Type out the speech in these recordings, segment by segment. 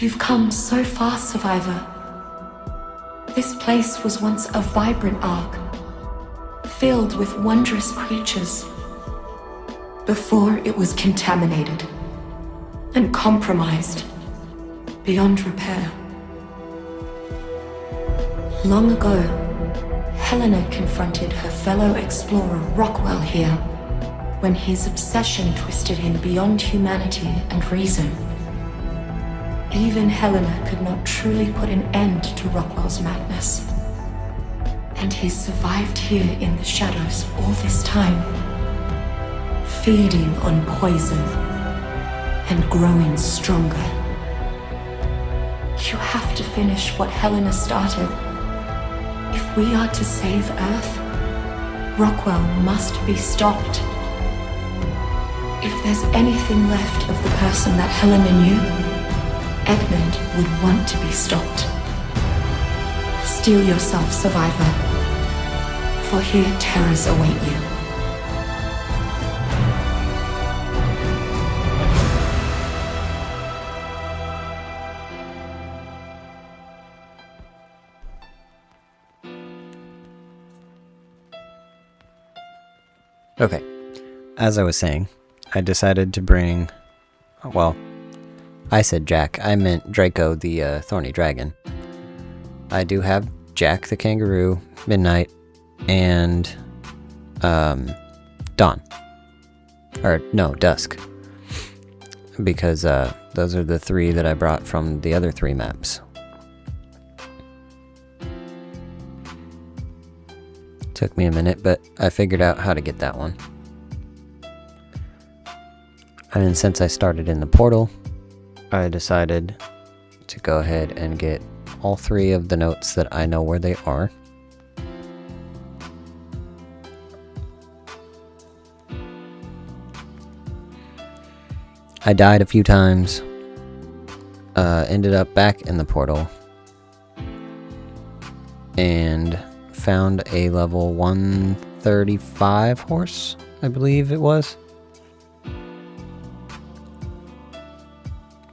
You've come so far, Survivor. This place was once a vibrant ark, filled with wondrous creatures, before it was contaminated and compromised beyond repair. Long ago, Helena confronted her fellow explorer Rockwell here, when his obsession twisted him beyond humanity and reason. Even Helena could not truly put an end to Rockwell's madness. And he survived here in the shadows all this time, feeding on poison and growing stronger. You have to finish what Helena started. If we are to save Earth, Rockwell must be stopped. If there's anything left of the person that Helena knew, Edmund would want to be stopped. Steel yourself, Survivor, for here terrors await you. Okay, as I was saying, I decided to bring, well, I said Jack, I meant Draco the Thorny Dragon. I do have Jack the Kangaroo, Midnight, and Dawn. Or, no, Dusk. Because those are the three that I brought from the other three maps. Took me a minute, but I figured out how to get that one. And then since I started in the portal, I decided to go ahead and get all three of the notes that I know where they are. I died a few times, ended up back in the portal, and found a level 135 horse, I believe it was.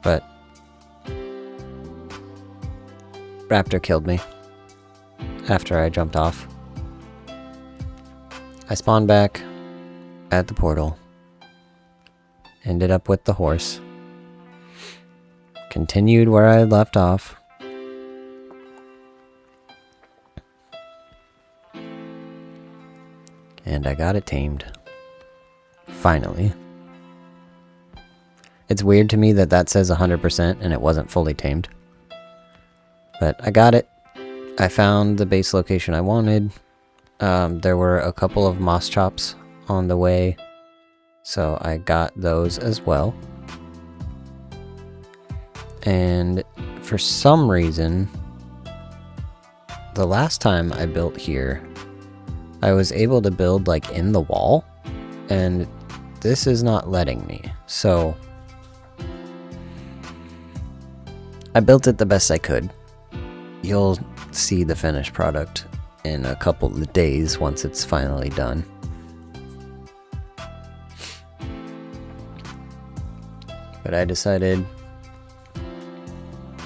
But Raptor killed me after I jumped off. I spawned back at the portal, ended up with the horse, continued where I left off, and I got it tamed. Finally. It's weird to me that that says 100% and it wasn't fully tamed. But I got it. I found the base location I wanted. There were a couple of moss chops on the way, so I got those as well. And for some reason, the last time I built here, I was able to build like in the wall, and this is not letting me. So I built it the best I could. You'll see the finished product in a couple of days once it's finally done. But I decided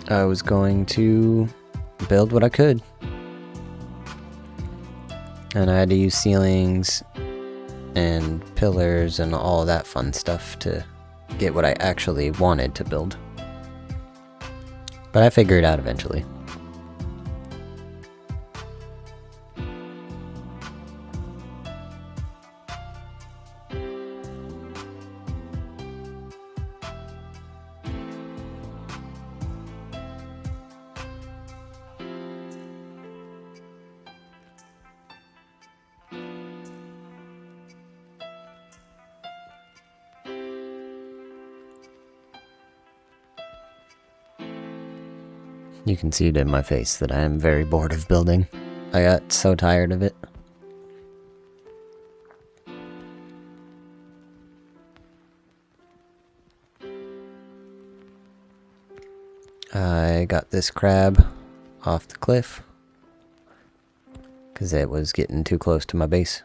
I was going to build what I could. And I had to use ceilings and pillars and all that fun stuff to get what I actually wanted to build. But I figured it out eventually. You can see it in my face that I am very bored of building. I got so tired of it. I got this crab off the cliff because it was getting too close to my base.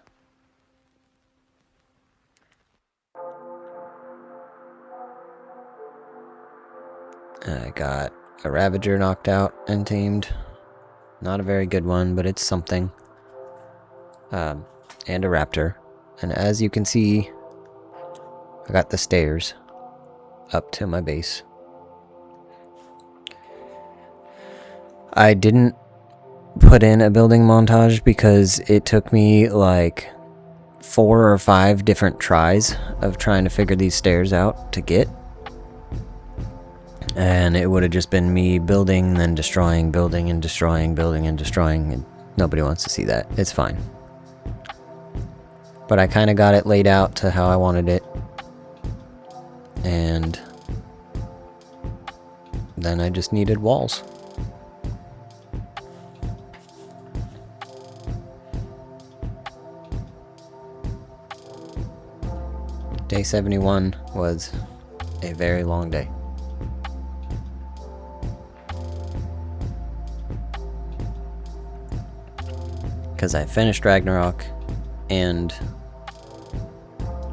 I got a Ravager knocked out and tamed. Not a very good one, but it's something. And a Raptor. And as you can see, I got the stairs up to my base. I didn't put in a building montage because it took me like 4 or 5 different tries of trying to figure these stairs out to get. And it would have just been me building, then destroying, building and destroying, building and destroying, and nobody wants to see that. It's fine. But I kind of got it laid out to how I wanted it. And then I just needed walls. Day 71 was a very long day. Because I finished Ragnarok and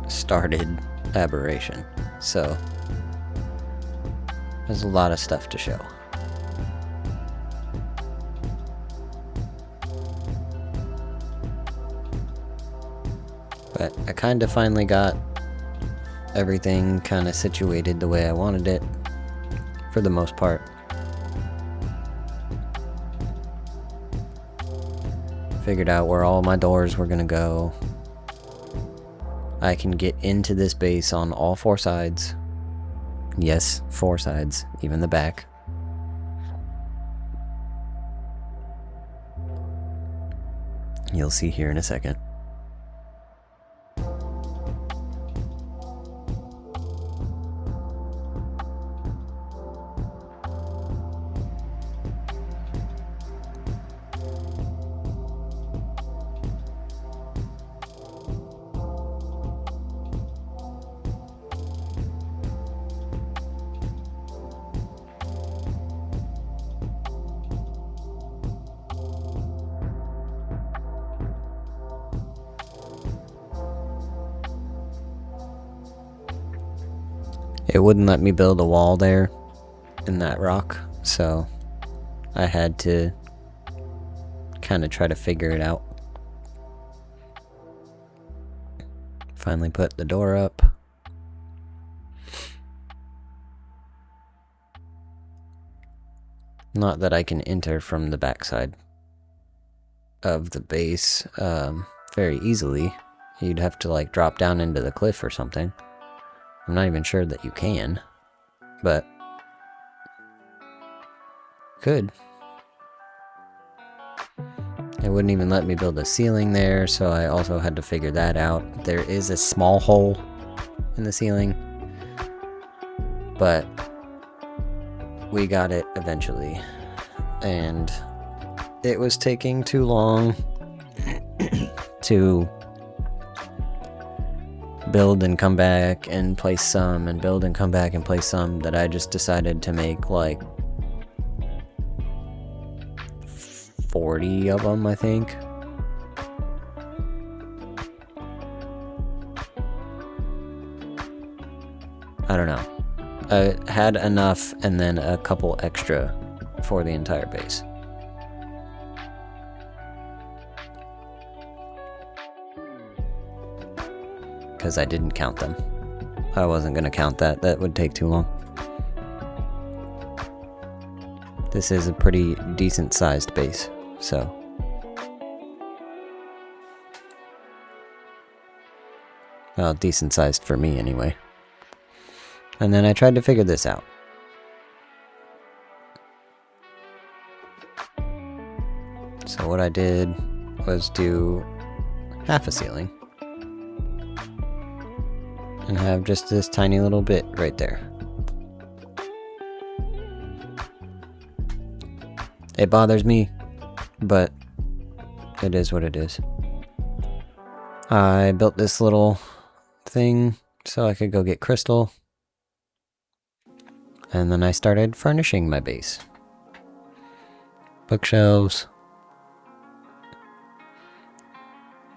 started Aberration. So there's a lot of stuff to show. But I kind of finally got everything kind of situated the way I wanted it, for the most part. Figured out where all my doors were gonna go. I can get into this base on all 4 sides. Yes, 4 sides, even the back. You'll see here in a second. It wouldn't let me build a wall there in that rock, so I had to kind of try to figure it out. Finally put the door up. Not that I can enter from the backside of the base very easily. You'd have to like drop down into the cliff or something. I'm not even sure that you can, but could. It wouldn't even let me build a ceiling there, so I also had to figure that out. There is a small hole in the ceiling, but we got it eventually. And it was taking too long to build and come back and place some, and build and come back and place some, that I just decided to make like 40 of them, I think. I don't know. I had enough and then a couple extra for the entire base. Because I didn't count them. I wasn't going to count that. That would take too long. This is a pretty decent sized base, so. Well, decent sized for me anyway. And then I tried to figure this out. So what I did was do half a ceiling. And have just this tiny little bit right there. It bothers me, but it is what it is. I built this little thing so I could go get crystal. And then I started furnishing my base. Bookshelves.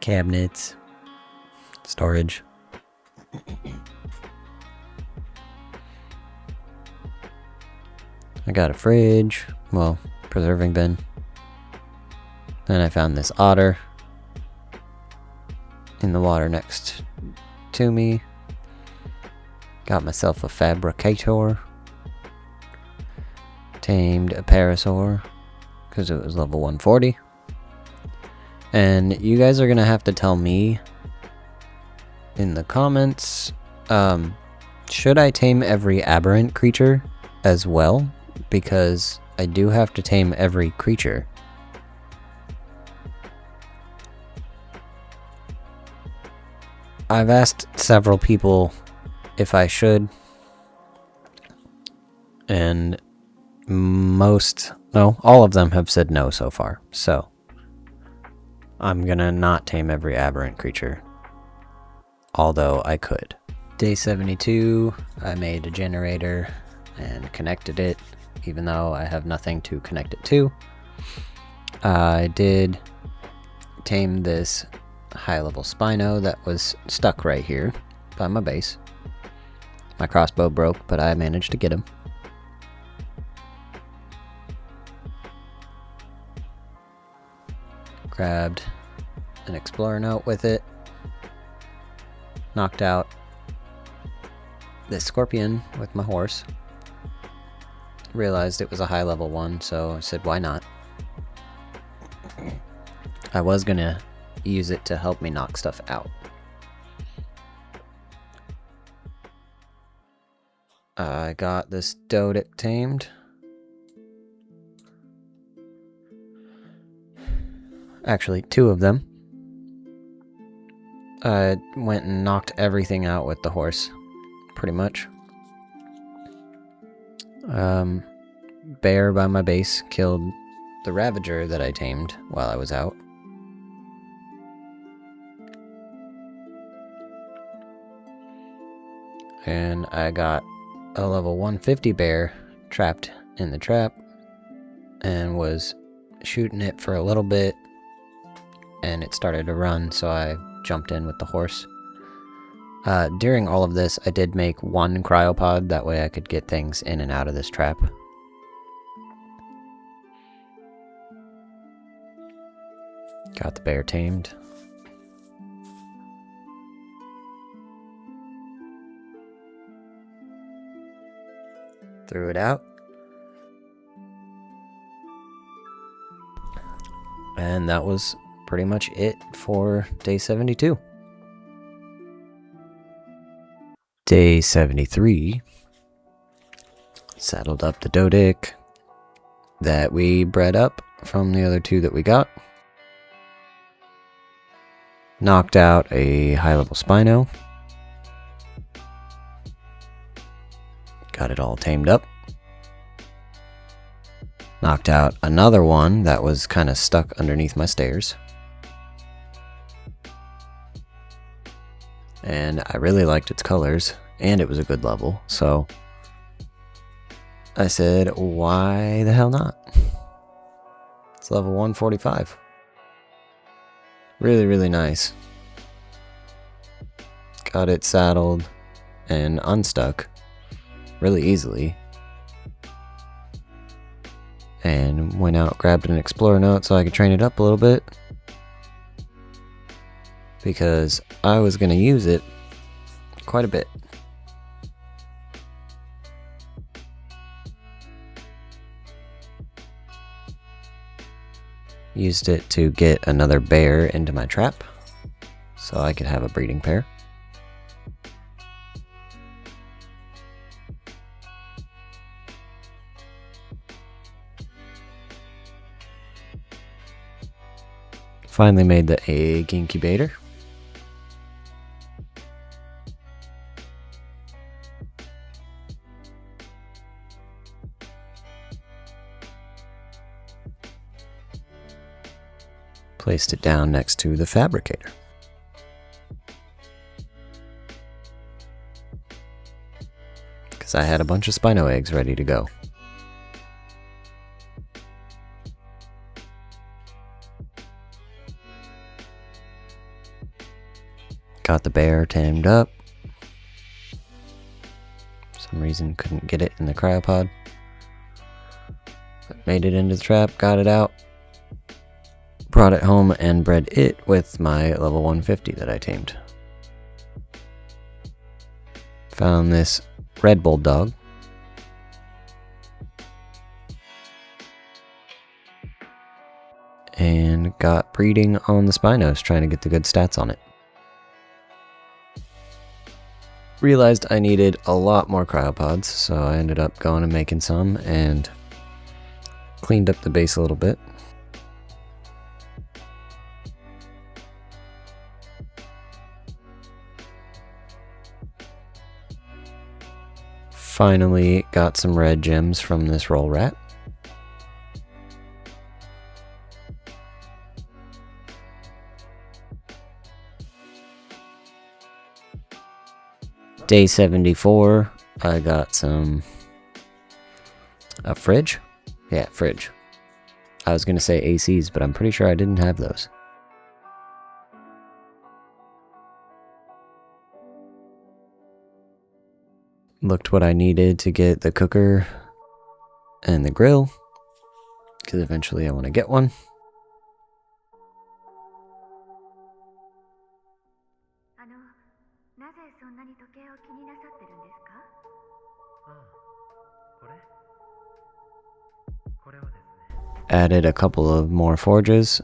Cabinets. Storage. I got a fridge, well, preserving bin. Then I found this otter in the water next to me. Got myself a fabricator. Tamed a parasaur because it was level 140. And you guys are gonna have to tell me in the comments, should I tame every aberrant creature as well? Because I do have to tame every creature. I've asked several people if I should, and all of them have said no so far, so I'm gonna not tame every aberrant creature, although I could. Day 72, I made a generator and connected it, even though I have nothing to connect it to. I did tame this high-level Spino that was stuck right here by my base. My crossbow broke, but I managed to get him. Grabbed an explorer note with it. Knocked out this scorpion with my horse. Realized it was a high level one, so I said, why not? I was gonna use it to help me knock stuff out. I got this Dodic tamed. Actually, two of them. I went and knocked everything out with the horse, pretty much. Bear by my base killed the Ravager that I tamed while I was out. And I got a level 150 bear trapped in the trap and was shooting it for a little bit, and it started to run, so I jumped in with the horse. During all of this, I did make one cryopod, that way I could get things in and out of this trap. Got the bear tamed. Threw it out. And that was pretty much it for day 72. Day 73. Saddled up the Dodic that we bred up from the other two that we got. Knocked out a high-level Spino. Got it all tamed up. Knocked out another one that was kind of stuck underneath my stairs. And I really liked its colors, and it was a good level, so I said, why the hell not? It's level 145. Really, really nice. Got it saddled and unstuck really easily. And went out, grabbed an explorer note so I could train it up a little bit, because I was going to use it quite a bit. Used it to get another bear into my trap so I could have a breeding pair. Finally made the egg incubator. Placed it down next to the fabricator. Because I had a bunch of Spino eggs ready to go. Got the bear tamed up. For some reason couldn't get it in the cryopod. Made it into the trap, got it out, brought it home, and bred it with my level 150 that I tamed. Found this red bulldog. And got breeding on the Spinos, trying to get the good stats on it. Realized I needed a lot more cryopods, so I ended up going and making some and cleaned up the base a little bit. Finally got some red gems from this roll rat. Day 74, I got a fridge? Yeah, fridge. I was gonna say ACs, but I'm pretty sure I didn't have those. Looked what I needed to get the cooker and the grill, because eventually I want to get one. Added a couple of more forges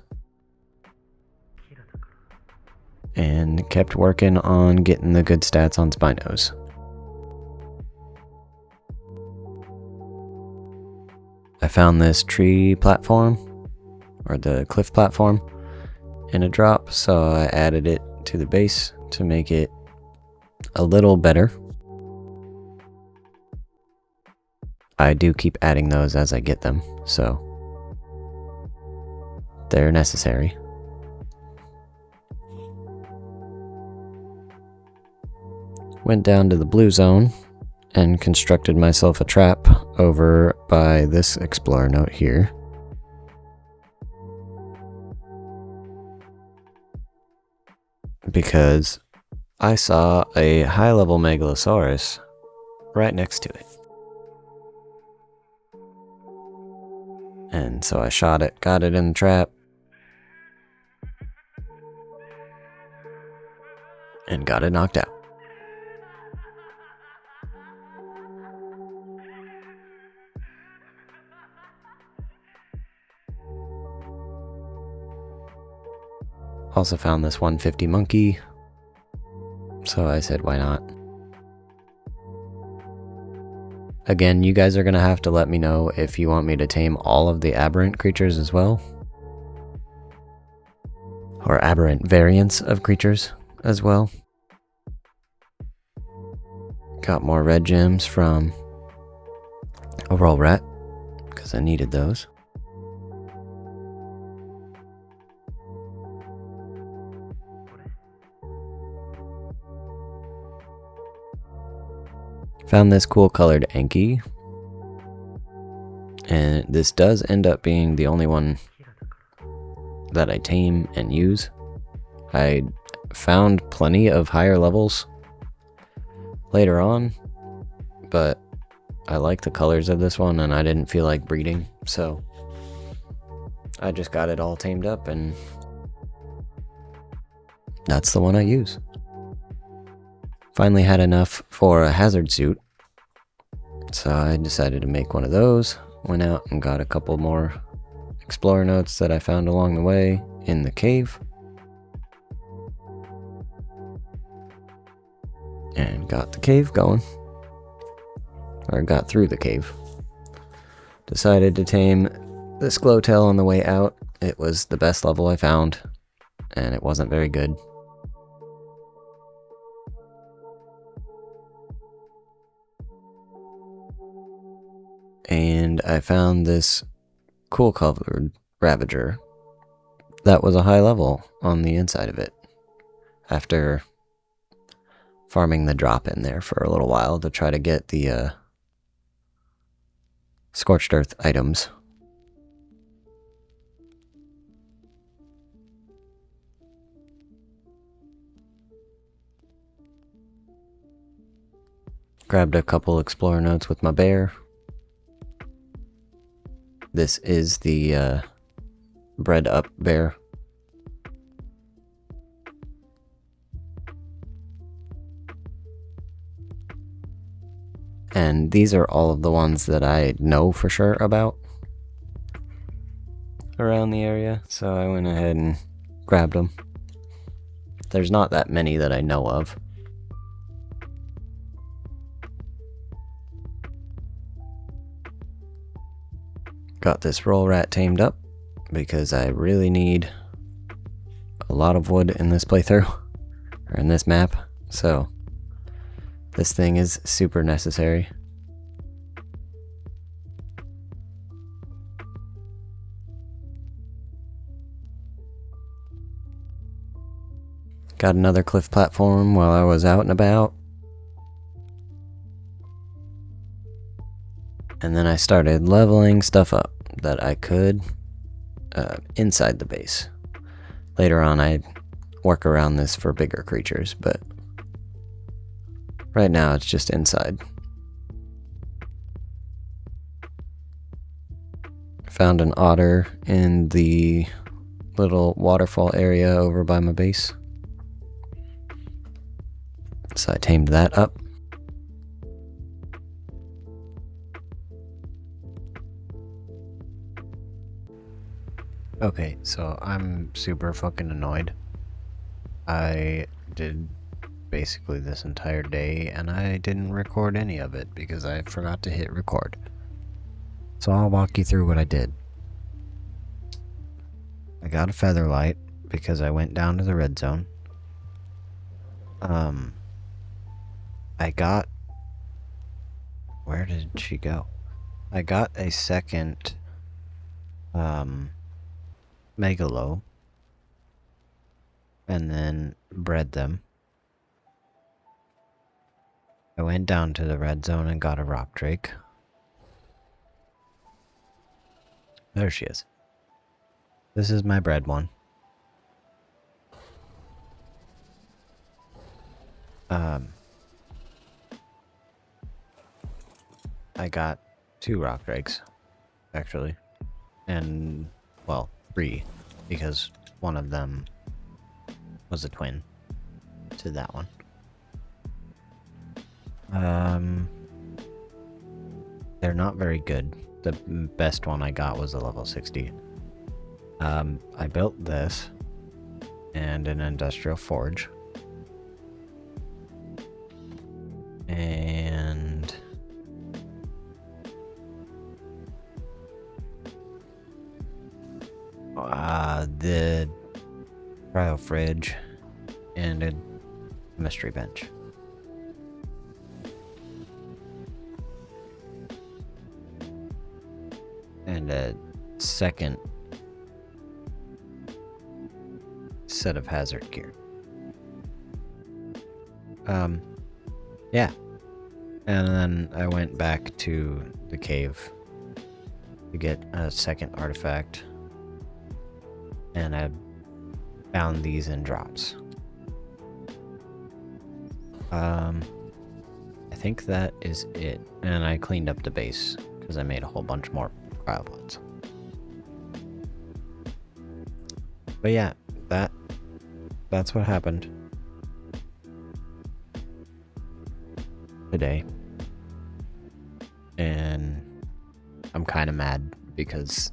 and kept working on getting the good stats on Spinos. I found this tree platform, or the cliff platform, in a drop, so I added it to the base to make it a little better. I do keep adding those as I get them, so they're necessary. Went down to the blue zone and constructed myself a trap over by this explorer note here. Because I saw a high-level Megalosaurus right next to it. And so I shot it, got it in the trap, and got it knocked out. Also found this 150 monkey, so I said why not. Again, you guys are going to have to let me know if you want me to tame all of the aberrant creatures as well. Or aberrant variants of creatures as well. Got more red gems from a roll rat, because I needed those. Found this cool colored Anki, and this does end up being the only one that I tame and use. I found plenty of higher levels later on, but I like the colors of this one and I didn't feel like breeding, so I just got it all tamed up and that's the one I use. Finally had enough for a hazard suit, so I decided to make one of those. Went out and got a couple more explorer notes that I found along the way in the cave. And got the cave going. Or got through the cave. Decided to tame this glowtail on the way out. It was the best level I found, and it wasn't very good. And I found this cool colored Ravager that was a high level on the inside of it after farming the drop in there for a little while to try to get the Scorched Earth items. Grabbed a couple explorer notes with my bear. This is the bread up bear. And these are all of the ones that I know for sure about around the area, so I went ahead and grabbed them. There's not that many that I know of. Got this roll rat tamed up because I really need a lot of wood in this playthrough, or in this map, so this thing is super necessary. Got another cliff platform while I was out and about. And then I started leveling stuff up that I could inside the base. Later on I'd work around this for bigger creatures, but right now it's just inside. Found an otter in the little waterfall area over by my base. So I tamed that up. Okay, so I'm super fucking annoyed. I did basically this entire day and I didn't record any of it because I forgot to hit record. So I'll walk you through what I did. I got a feather light because I went down to the red zone. I got... Where did she go? I got a second megalo and then bred them. I went down to the red zone and got a rock drake. There she is. This is my bred one. I got 2 rock drakes, actually. And, well, 3, because one of them was a twin to that one. They're not very good. The best one I got was a level 60. I built this and an industrial forge. And the cryo fridge and a mystery bench. And a second set of hazard gear. Yeah. And then I went back to the cave to get a second artifact. And I found these in drops. I think that is it. And I cleaned up the base because I made a whole bunch more cryopods. But yeah, that's what happened today. And I'm kind of mad because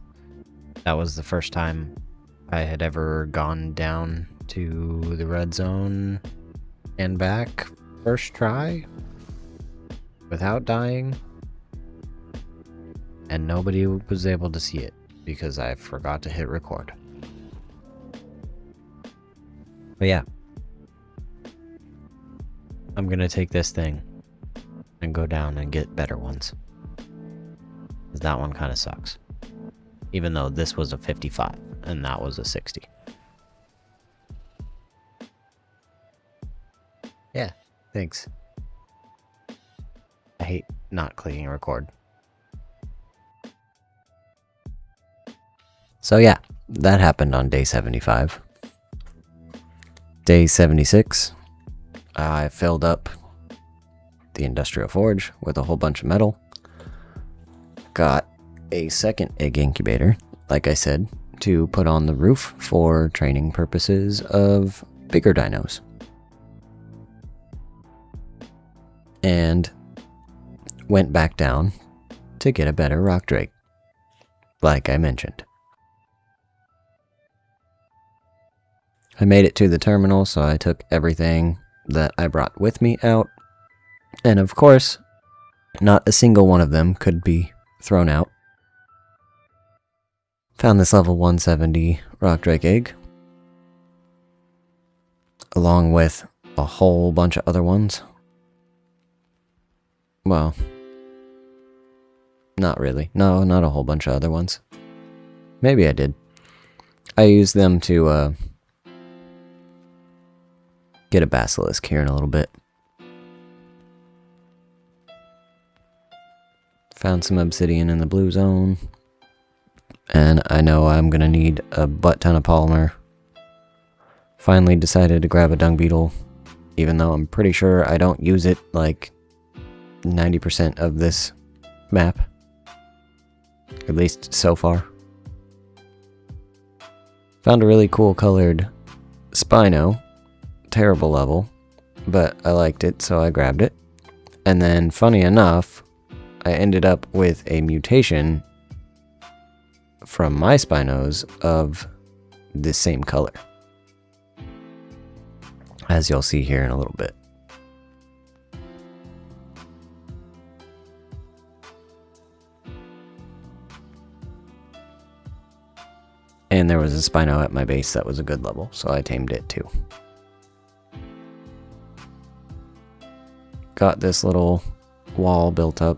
that was the first time I had ever gone down to the red zone and back first try without dying, and nobody was able to see it because I forgot to hit record. But yeah, I'm gonna take this thing and go down and get better ones, because that one kind of sucks, even though this was a 55 and that was a 60. Yeah, thanks. I hate not clicking record. So yeah, that happened on day 75. Day 76, I filled up the industrial forge with a whole bunch of metal. Got a second egg incubator, like I said, to put on the roof for training purposes of bigger dinos. And went back down to get a better rock drake, like I mentioned. I made it to the terminal, so I took everything that I brought with me out. And of course, not a single one of them could be thrown out. Found this level 170 rock drake egg, along with a whole bunch of other ones. Well, not really. No, not a whole bunch of other ones. Maybe I did. I used them to get a basilisk here in a little bit. Found some obsidian in the blue zone. And I know I'm going to need a butt ton of polymer. Finally decided to grab a dung beetle, even though I'm pretty sure I don't use it like 90% of this map. At least so far. Found a really cool colored Spino. Terrible level, but I liked it, so I grabbed it. And then, funny enough, I ended up with a mutation from my Spinos of the same color, as you'll see here in a little bit. And there was a Spino at my base that was a good level, so I tamed it too. Got this little wall built up.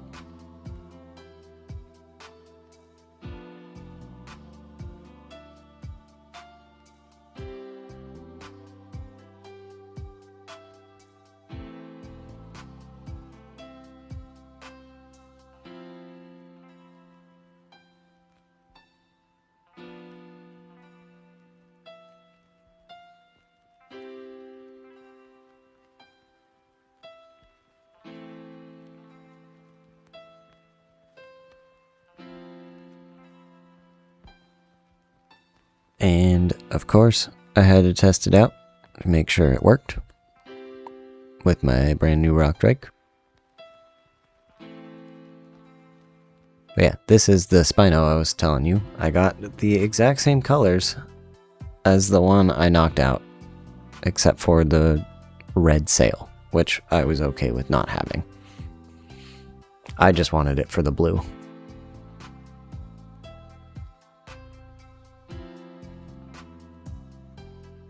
And, of course, I had to test it out to make sure it worked with my brand new rock drake. But yeah, this is the Spino I was telling you. I got the exact same colors as the one I knocked out, except for the red sail, which I was okay with not having. I just wanted it for the blue.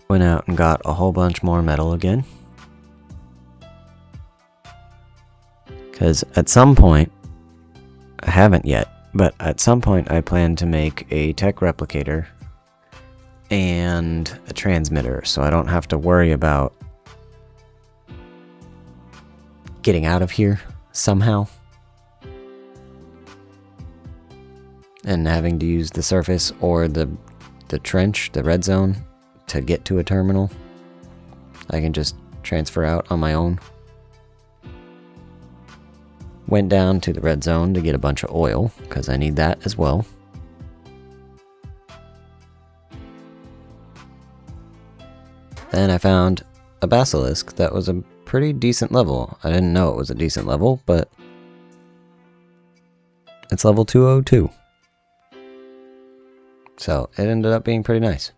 Went out and got a whole bunch more metal again. Because at some point, I haven't yet, but at some point I plan to make a tech replicator and a transmitter, so I don't have to worry about getting out of here somehow and having to use the surface or the trench, the red zone, to get to a terminal. I can just transfer out on my own. Went down to the red zone to get a bunch of oil, because I need that as well. Then I found a basilisk that was a pretty decent level. I didn't know it was a decent level, but it's level 202. So it ended up being pretty nice.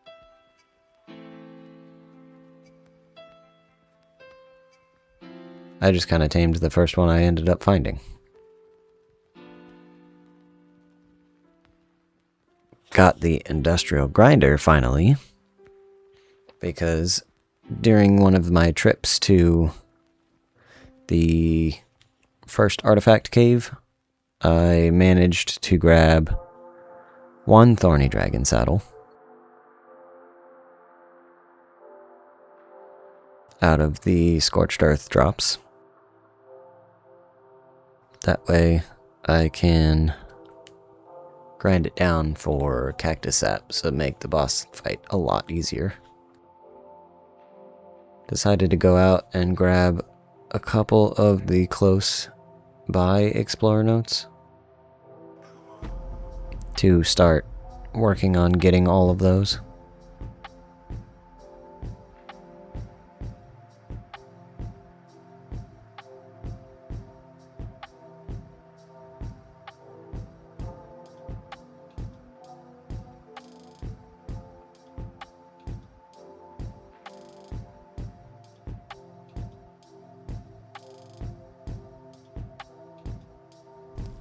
I just kind of tamed the first one I ended up finding. Got the industrial grinder finally, because during one of my trips to the first artifact cave, I managed to grab one thorny dragon saddle out of the scorched earth drops. That way I can grind it down for cactus sap to make the boss fight a lot easier. Decided to go out and grab a couple of the close by explorer notes. to start working on getting all of those.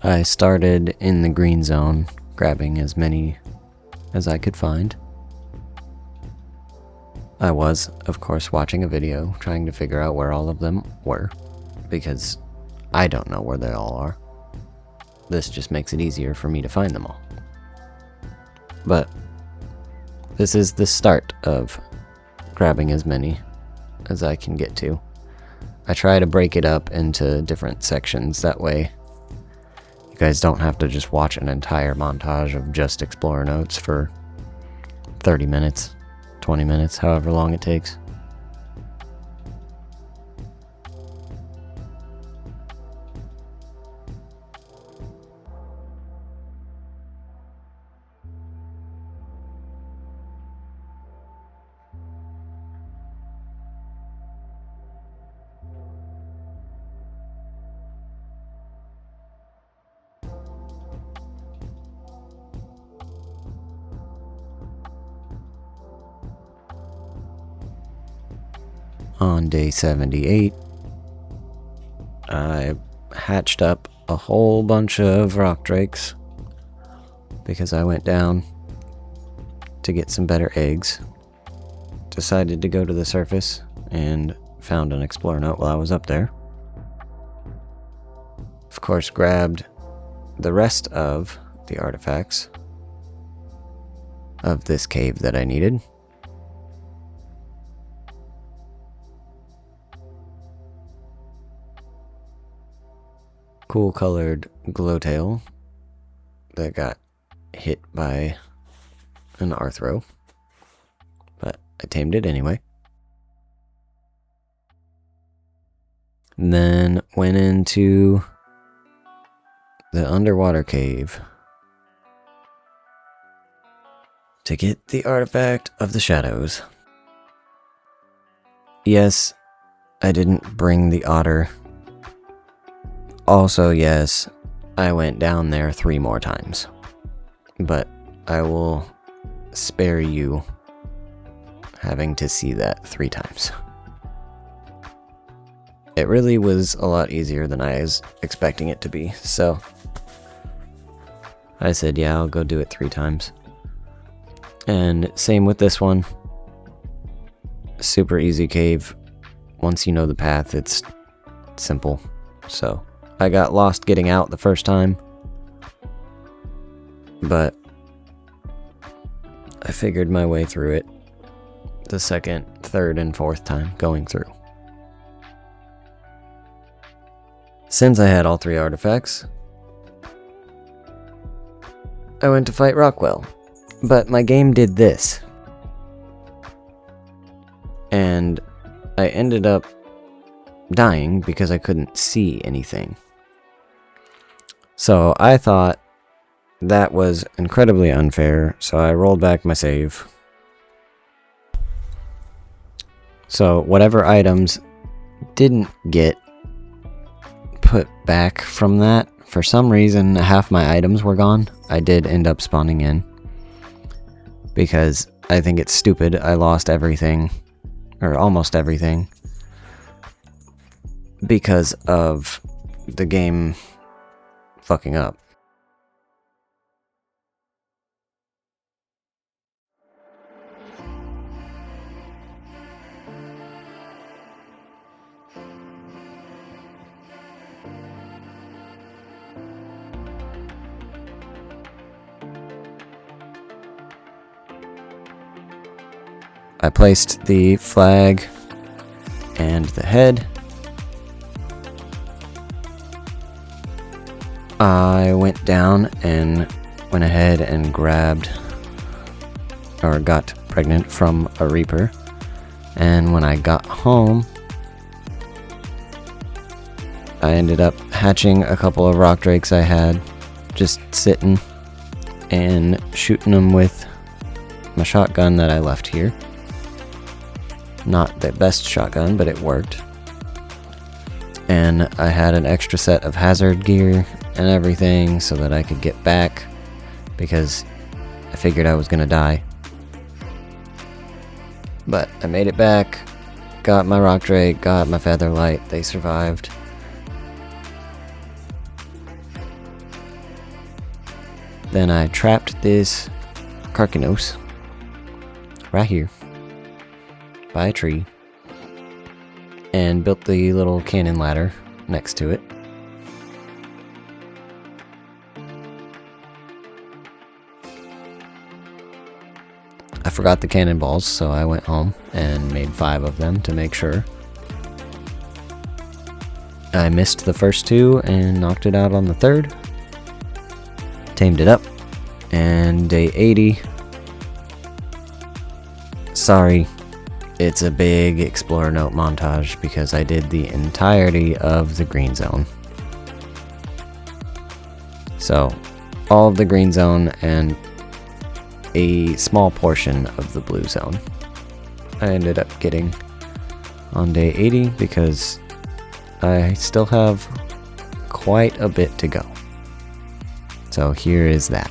I started in the green zone, grabbing as many as I could find. I was, of course, watching a video, trying to figure out where all of them were, because I don't know where they all are. This just makes it easier for me to find them all. But this is the start of grabbing as many as I can get to. I try to break it up into different sections, that way you guys don't have to just watch an entire montage of just Explorer notes for 30 minutes, 20 minutes, however long it takes. On day 78, I hatched up a whole bunch of rock drakes because I went down to get some better eggs. Decided to go to the surface and found an explorer note while I was up there. Of course, grabbed the rest of the artifacts of this cave that I needed. Cool colored glowtail that got hit by an arthro, but I tamed it anyway. And then went into the underwater cave to get the artifact of the shadows. Yes, I didn't bring the otter. Also, yes, I went down there 3 more times, but I will spare you having to see that 3 times. It really was a lot easier than I was expecting it to be, so I said, yeah, I'll go do it 3 times. And same with this one. Super easy cave. Once you know the path, it's simple, so I got lost getting out the first time, but I figured my way through it the second, third, and fourth time going through. Since I had all 3 artifacts, I went to fight Rockwell, but my game did this, and I ended up dying because I couldn't see anything. So I thought that was incredibly unfair, so I rolled back my save. So whatever items didn't get put back from that, for some reason half my items were gone. I did end up spawning in, because I think it's stupid. I lost everything, or almost everything, because of the game fucking up. I placed the flag and the head. I went down and went ahead and grabbed, or got pregnant from a reaper. And when I got home, I ended up hatching a couple of rock drakes I had just sitting, and shooting them with my shotgun that I left here. Not the best shotgun, but it worked. And I had an extra set of hazard gear and everything so that I could get back, because I figured I was gonna die. But I made it back, got my rock drake, got my featherlight, they survived. Then I trapped this Carcanos right here by a tree and built the little cannon ladder next to it. I forgot the cannonballs, so I went home and made 5 of them to make sure. I missed the first 2 and knocked it out on the 3rd. Tamed it up, and day 80. Sorry, it's a big Explorer Note montage because I did the entirety of the green zone. So, all of the green zone and a small portion of the blue zone. I ended up getting on day 80 because I still have quite a bit to go. So here is that.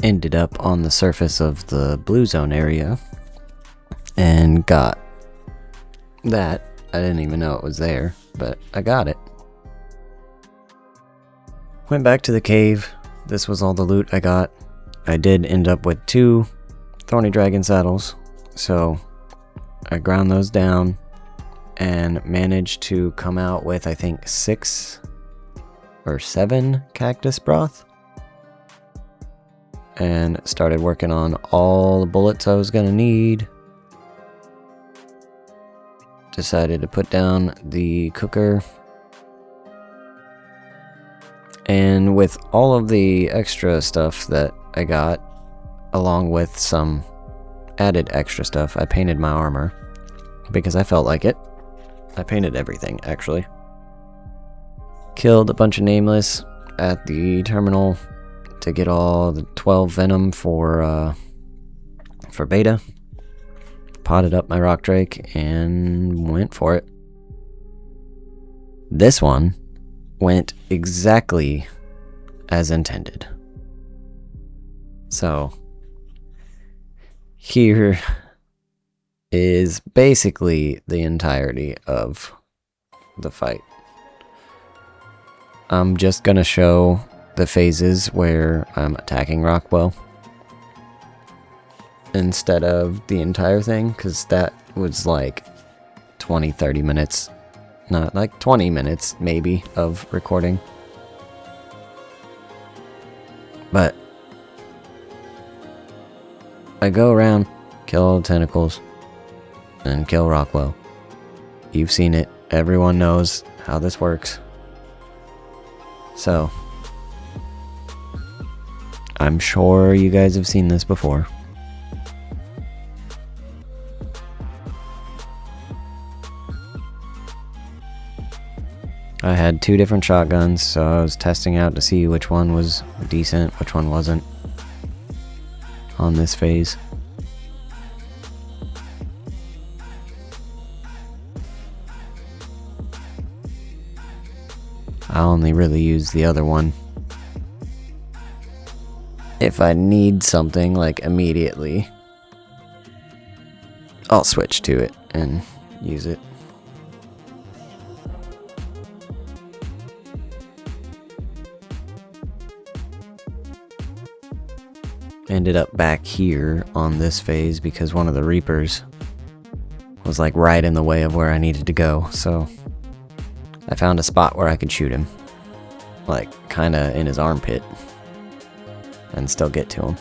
Ended up on the surface of the blue zone area and got that. I didn't even know it was there, but I got it. Went back to the cave. This was all the loot I got. I did end up with 2 thorny dragon saddles, so I ground those down and managed to come out with, I think, 6 or 7 cactus broth. And started working on all the bullets I was gonna need. Decided to put down the cooker And with all of the extra stuff that I got, along with some added extra stuff, I painted my armor because I felt like it. I painted everything, actually. Killed a bunch of nameless at the terminal to get all the 12 venom for beta. Potted up my rock drake and went for it. This one went exactly as intended. So here is basically the entirety of the fight. I'm just gonna show the phases where I'm attacking Rockwell instead of the entire thing, because that was like 20-30 minutes, not like 20 minutes maybe of recording. But I go around, kill all the tentacles, and kill Rockwell. You've seen it, everyone knows how this works. So I'm sure you guys have seen this before. I had 2 different shotguns, so I was testing out to see which one was decent, which one wasn't on this phase. I only really use the other one if I need something like immediately. I'll switch to it and use it. Ended up back here on this phase because one of the Reapers was like right in the way of where I needed to go, so I found a spot where I could shoot him, like kinda in his armpit, and still get to him.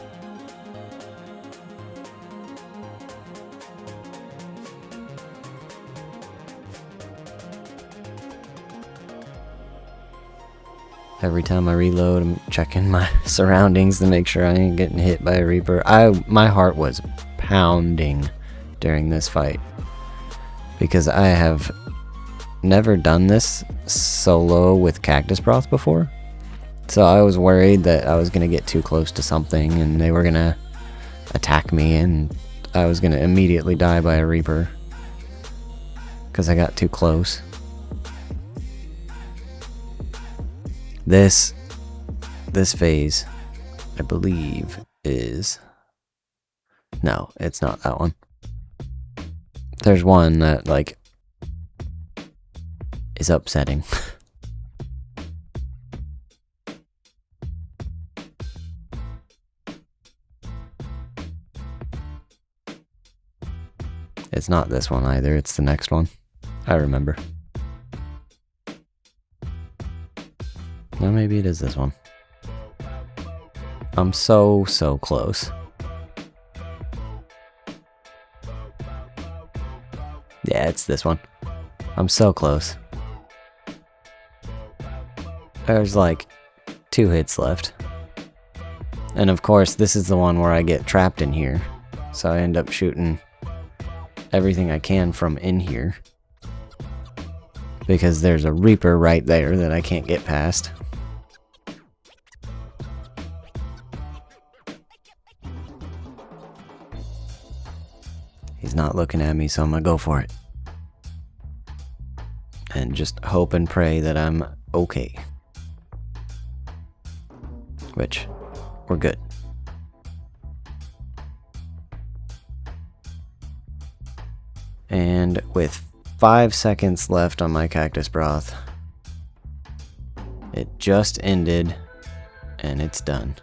Every time I reload, I'm checking my surroundings to make sure I ain't getting hit by a Reaper. My heart was pounding during this fight because I have never done this solo with cactus broth before. So I was worried that I was going to get too close to something and they were going to attack me and I was going to immediately die by a Reaper because I got too close. This phase, I believe, is... No, it's not that one. There's one that, like, is upsetting. It's not this one either, it's the next one. I remember. No, maybe it is this one. I'm so close. Yeah, it's this one. I'm so close. There's like 2 hits left. And of course, this is the one where I get trapped in here. So I end up shooting everything I can from in here. Because there's a Reaper right there that I can't get past. He's not looking at me, so I'm gonna go for it. And just hope and pray that I'm okay. Which, we're good. And with 5 seconds left on my cactus broth, it just ended, and it's done.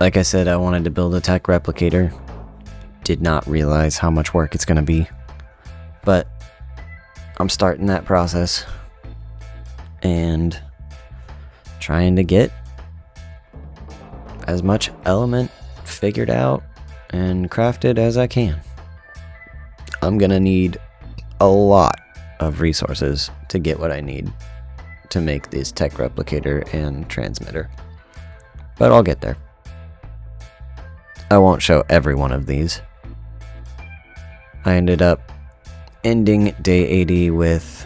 Like I said, I wanted to build a tech replicator. Did not realize how much work it's gonna be. But I'm starting that process. And trying to get as much element figured out and crafted as I can. I'm gonna need a lot of resources to get what I need to make this tech replicator and transmitter. But I'll get there. I won't show every one of these. I ended up ending day 80 with,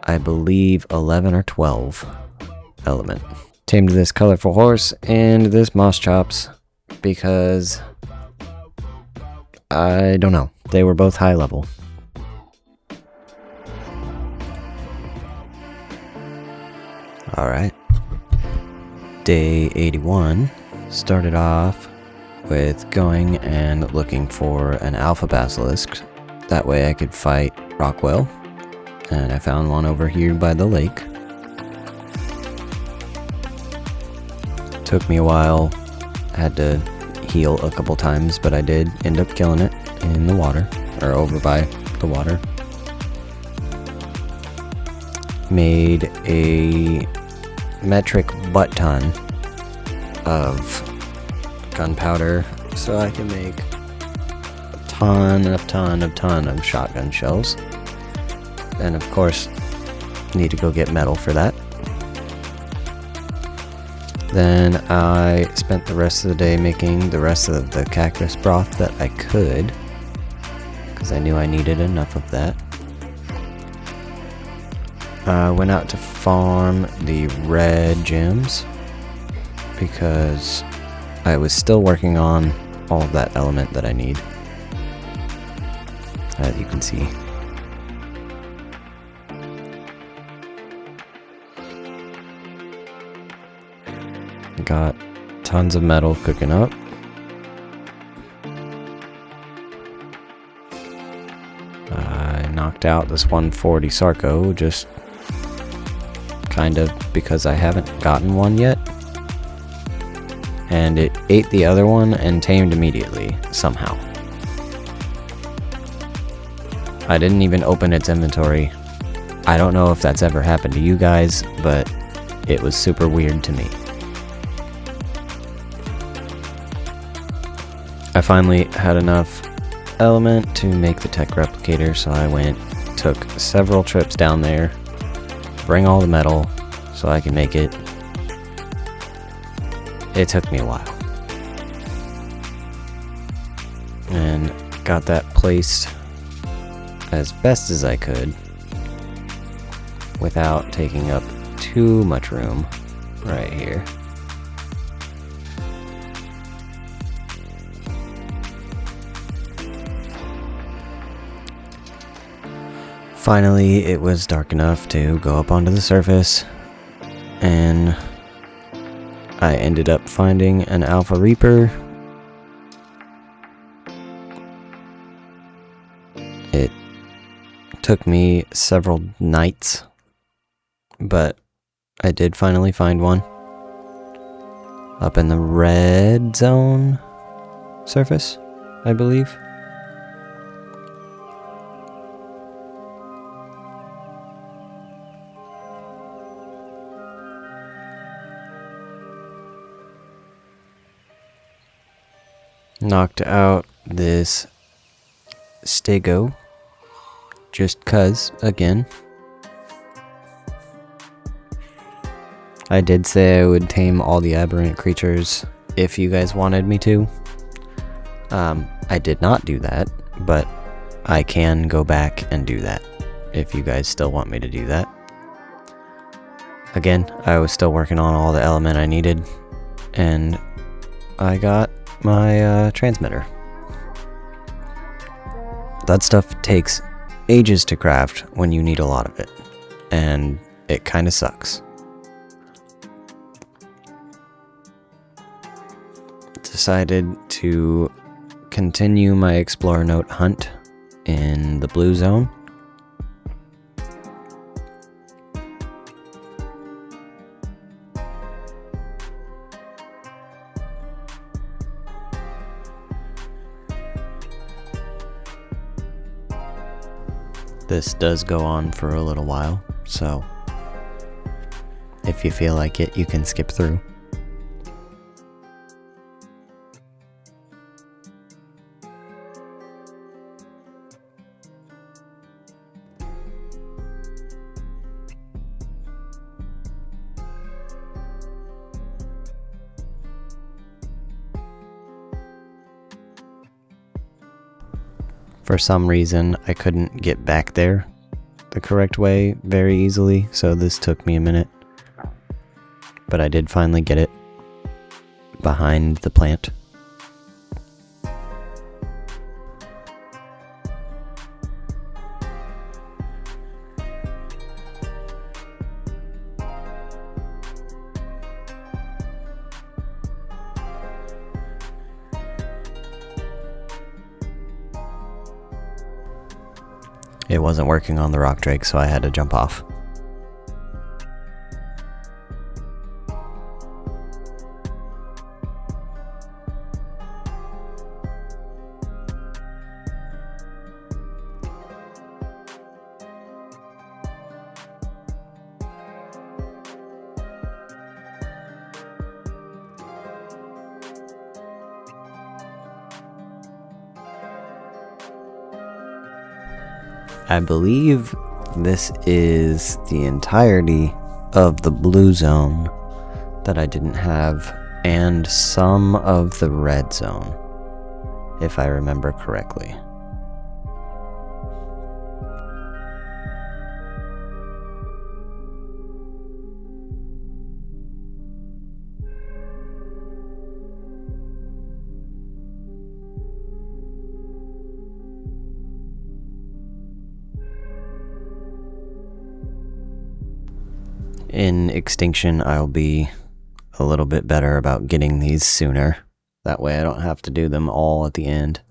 I believe, 11 or 12 element. Tamed this colorful horse and this moss chops because I don't know. They were both high level. Alright. Day 81 started off with going and looking for an alpha basilisk. That way I could fight Rockwell. And I found one over here by the lake. Took me a while. Had to heal a couple times, but I did end up killing it in the water, or over by the water. Made a metric butt ton of gunpowder so I can make a ton of shotgun shells. And of course, need to go get metal for that. Then I spent the rest of the day making the rest of the cactus broth that I could, because I knew I needed enough of that. Went out to farm the red gems because I was still working on all of that element that I need, as you can see. Got tons of metal cooking up. I knocked out this 140 Sarco just kind of because I haven't gotten one yet. And it ate the other one and tamed immediately, somehow. I didn't even open its inventory. I don't know if that's ever happened to you guys, but it was super weird to me. I finally had enough element to make the tech replicator, so I took several trips down there, bring all the metal so I can make it. It took me a while. And got that placed as best as I could without taking up too much room right here. Finally, it was dark enough to go up onto the surface, and I ended up finding an Alpha Reaper. It took me several nights, but I did finally find one up in the red zone surface, I believe. Knocked out this Stego, just cuz, again. I did say I would tame all the aberrant creatures if you guys wanted me to. I did not do that, but I can go back and do that if you guys still want me to do that. Again, I was still working on all the element I needed, and I got my transmitter. That stuff takes ages to craft when you need a lot of it, and it kind of sucks. Decided to continue my Explorer Note hunt in the blue zone. This does go on for a little while, so if you feel like it, you can skip through. For some reason, I couldn't get back there the correct way very easily, so this took me a minute. But I did finally get it behind the plant. It wasn't working on the rock drake, so I had to jump off. I believe this is the entirety of the blue zone that I didn't have, and some of the red zone, if I remember correctly. In Extinction, I'll be a little bit better about getting these sooner. That way I don't have to do them all at the end.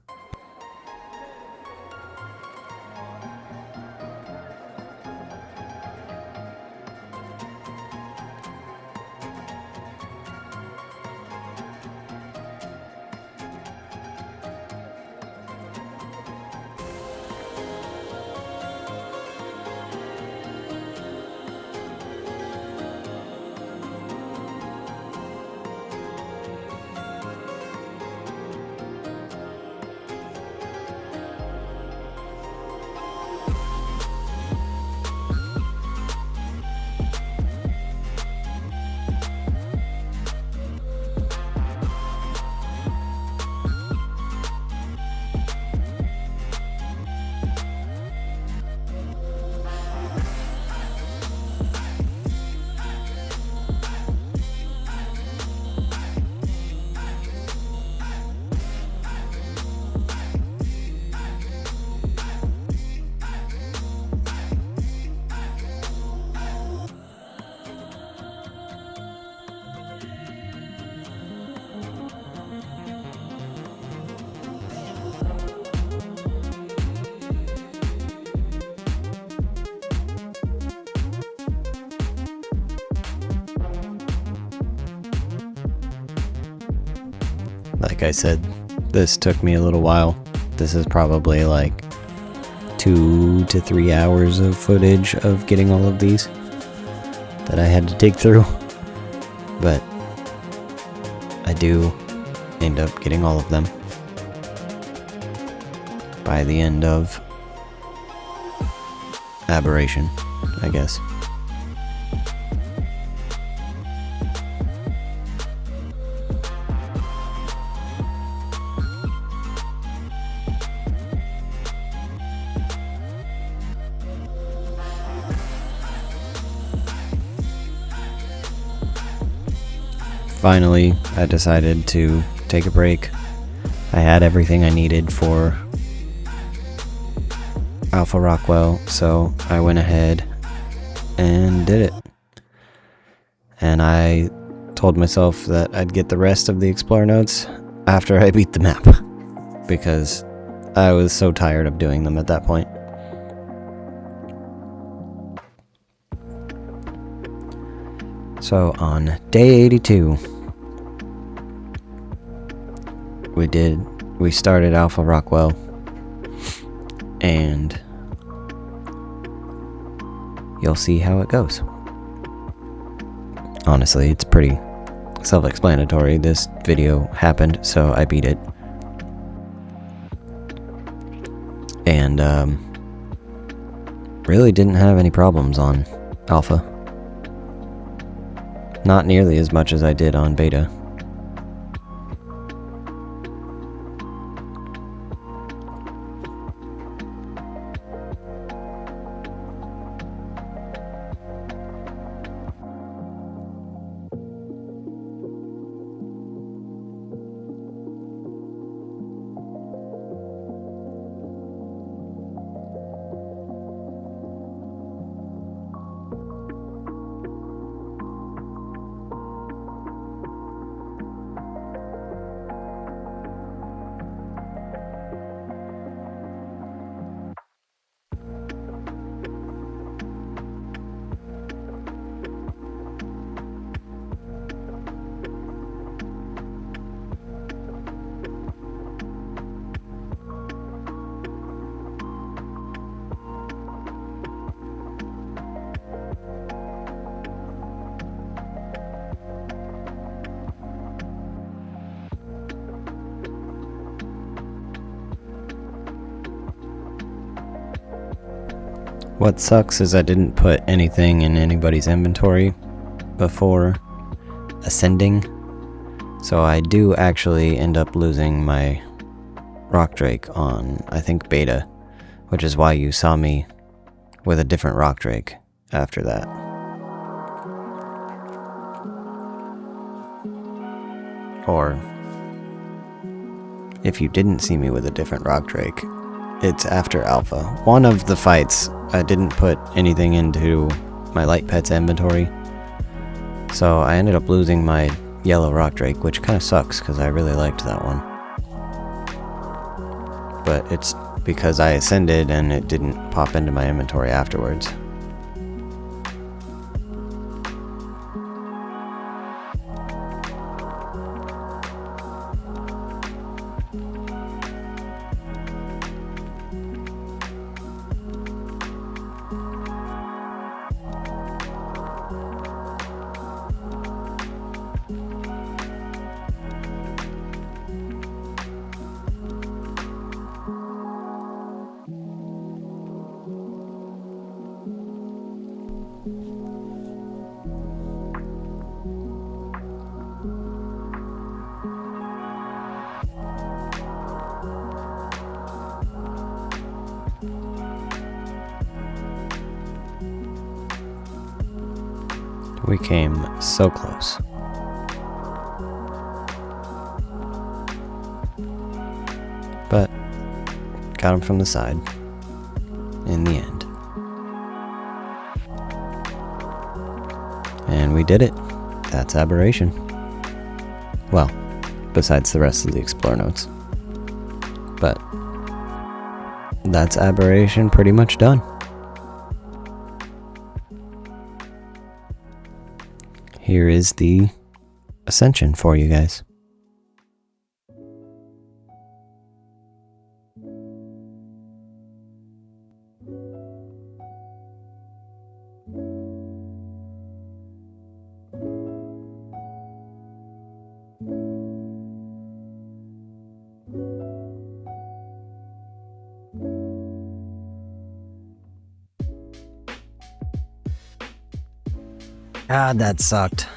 Like I said, this took me a little while. This is probably like 2 to 3 hours of footage of getting all of these that I had to dig through. But I do end up getting all of them by the end of Aberration, I guess. Finally, I decided to take a break. I had everything I needed for Alpha Rockwell, so I went ahead and did it. And I told myself that I'd get the rest of the Explorer notes after I beat the map, because I was so tired of doing them at that point. So on day 82, we started Alpha Rockwell, and you'll see how it goes. Honestly, it's pretty self-explanatory. This video happened, so I beat it. And really didn't have any problems on Alpha. Not nearly as much as I did on Beta. What sucks is I didn't put anything in anybody's inventory before ascending, so I do actually end up losing my rock drake on, I think, beta, which is why you saw me with a different rock drake after that. Or if you didn't see me with a different rock drake, it's after alpha. One of the fights, I didn't put anything into my light pets inventory, so I ended up losing my yellow rock drake, which kind of sucks because I really liked that one. But it's because I ascended and it didn't pop into my inventory afterwards. We came so close. But got him from the side in the end. And we did it. That's Aberration. Well, besides the rest of the Explore notes. But that's Aberration pretty much done. Here is the Ascension for you guys. God, that sucked.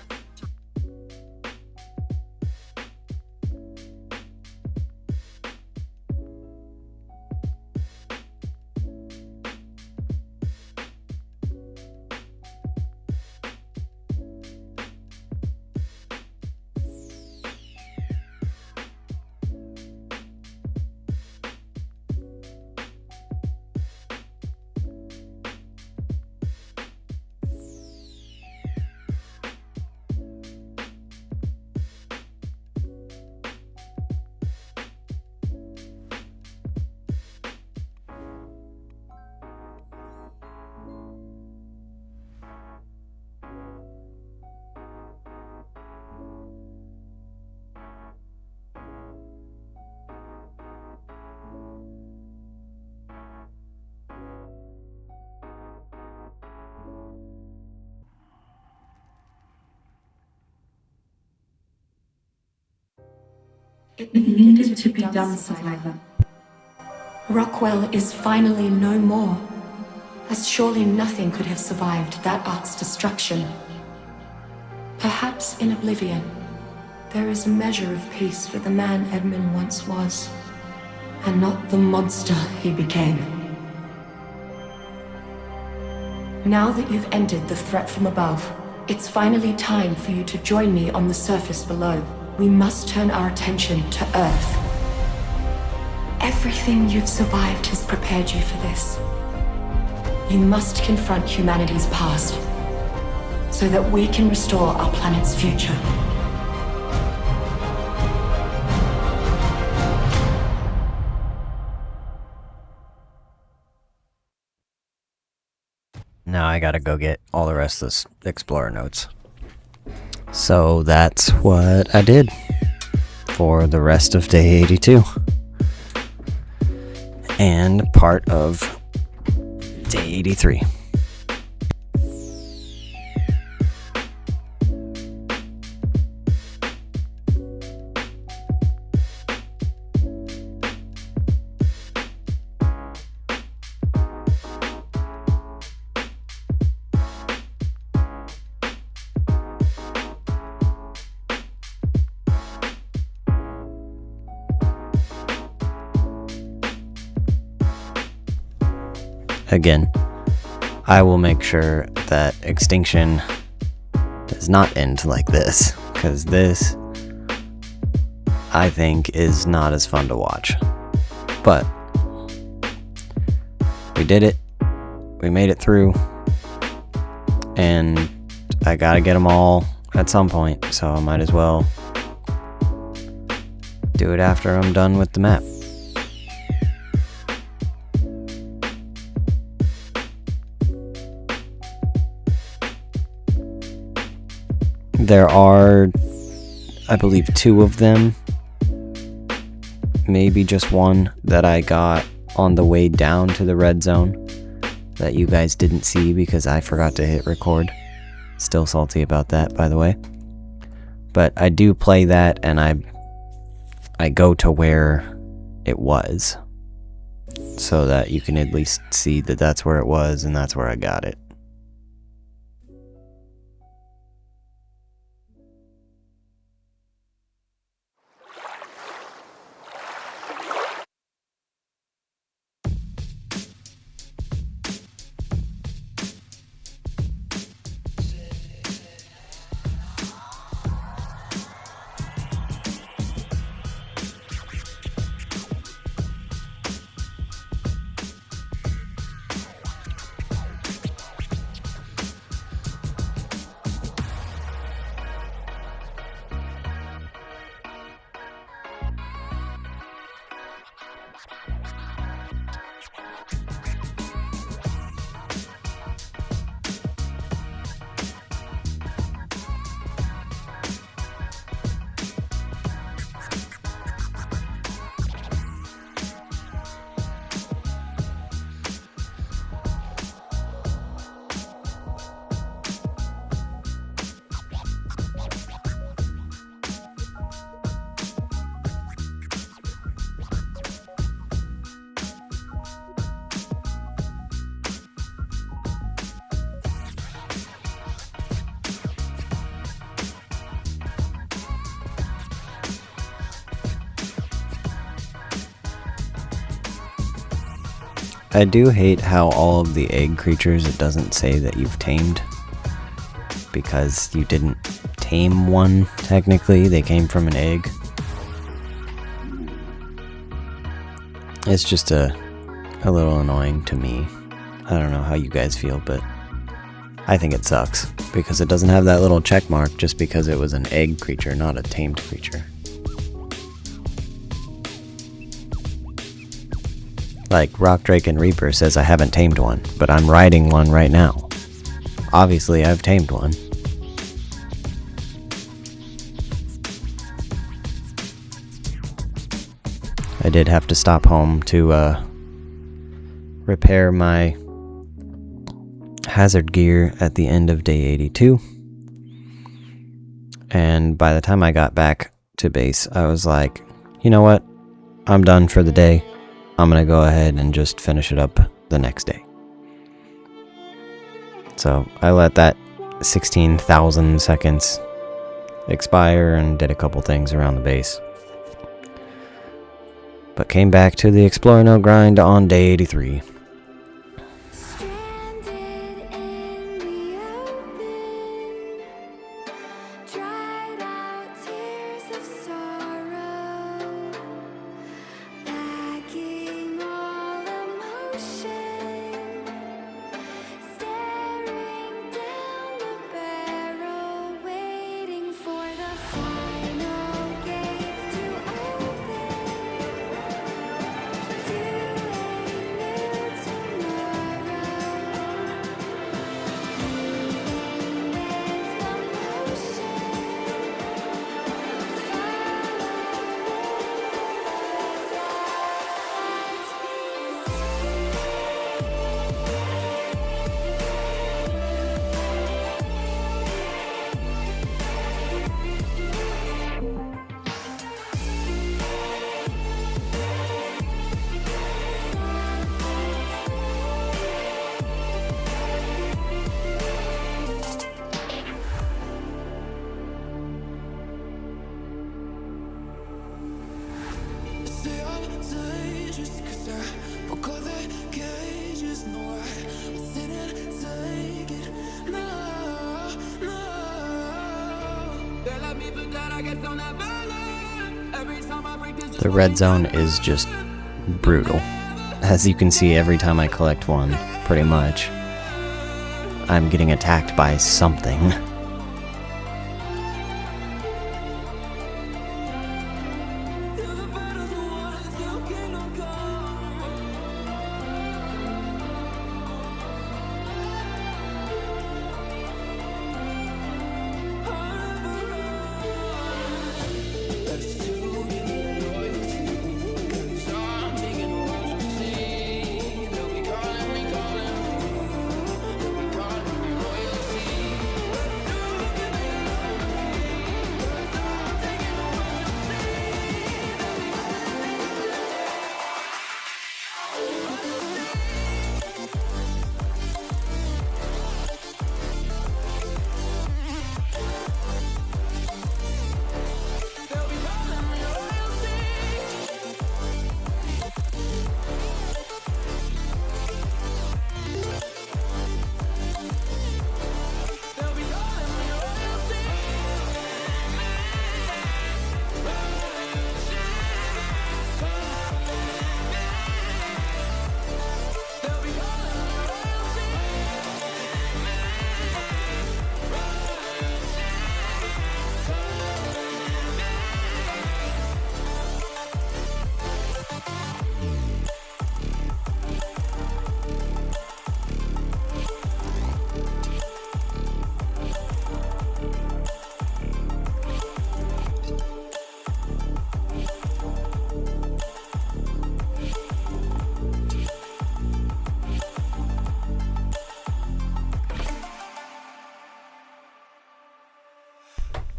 It needed to be done, Survivor. Rockwell is finally no more, as surely nothing could have survived that ark's destruction. Perhaps in oblivion, there is a measure of peace for the man Edmund once was, and not the monster he became. Now that you've ended the threat from above, it's finally time for you to join me on the surface below. We must turn our attention to Earth. Everything you've survived has prepared you for this. You must confront humanity's past, so that we can restore our planet's future. Now I gotta go get all the rest of the Explorer notes. So that's what I did for the rest of day 82. And part of day 83. again, I will make sure that Extinction does not end like this, because this, I think, is not as fun to watch. But we did it. We made it through. And I gotta get them all at some point, so I might as well do it after I'm done with the map. There are, I believe, 2 of them, maybe just one, that I got on the way down to the red zone that you guys didn't see because I forgot to hit record. Still salty about that, by the way. But I do play that, and I go to where it was, so that you can at least see that that's where it was and that's where I got it. I do hate how all of the egg creatures, it doesn't say that you've tamed, because you didn't tame one, technically. They came from an egg. It's just a little annoying to me. I don't know how you guys feel, but I think it sucks, because it doesn't have that little check mark just because it was an egg creature, not a tamed creature. Like, Rock Drake and Reaper says I haven't tamed one, but I'm riding one right now. Obviously, I've tamed one. I did have to stop home to repair my hazard gear at the end of day 82. And by the time I got back to base, I was like, you know what? I'm done for the day. I'm going to go ahead and just finish it up the next day. So I let that 16,000 seconds expire and did a couple things around the base. But came back to the Explore No Grind on day 83. The red zone is just brutal. As you can see, every time I collect one, pretty much, I'm getting attacked by something.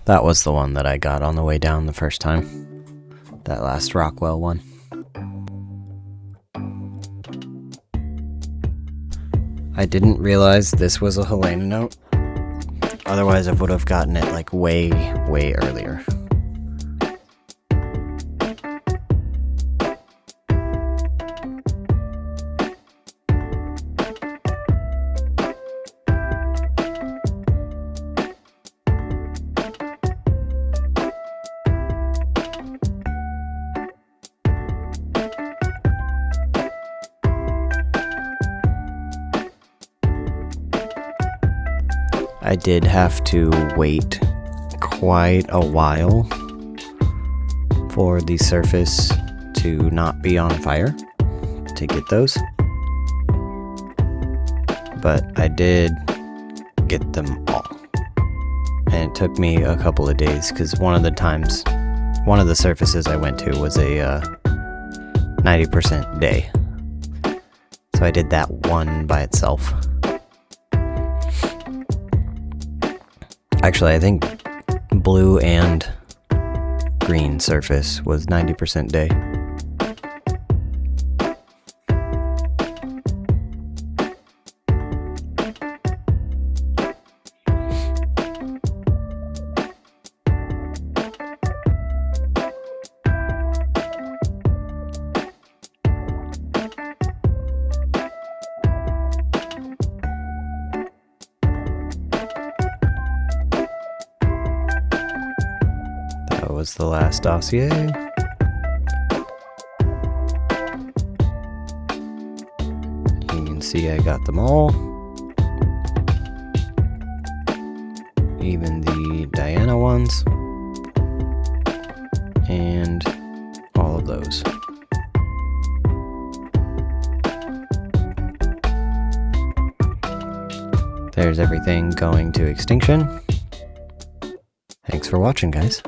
That was the one that I got on the way down the first time. That last Rockwell one. I didn't realize this was a Helena note. Otherwise I would have gotten it like way earlier. I did have to wait quite a while for the surface to not be on fire to get those. But I did get them all. And it took me a couple of days because one of the surfaces I went to was a 90% day. So I did that one by itself. Actually, I think blue and green surface was 90% day. That was the last dossier. You can see I got them all. Even the Diana ones. And all of those. There's everything going to extinction. Thanks for watching, guys.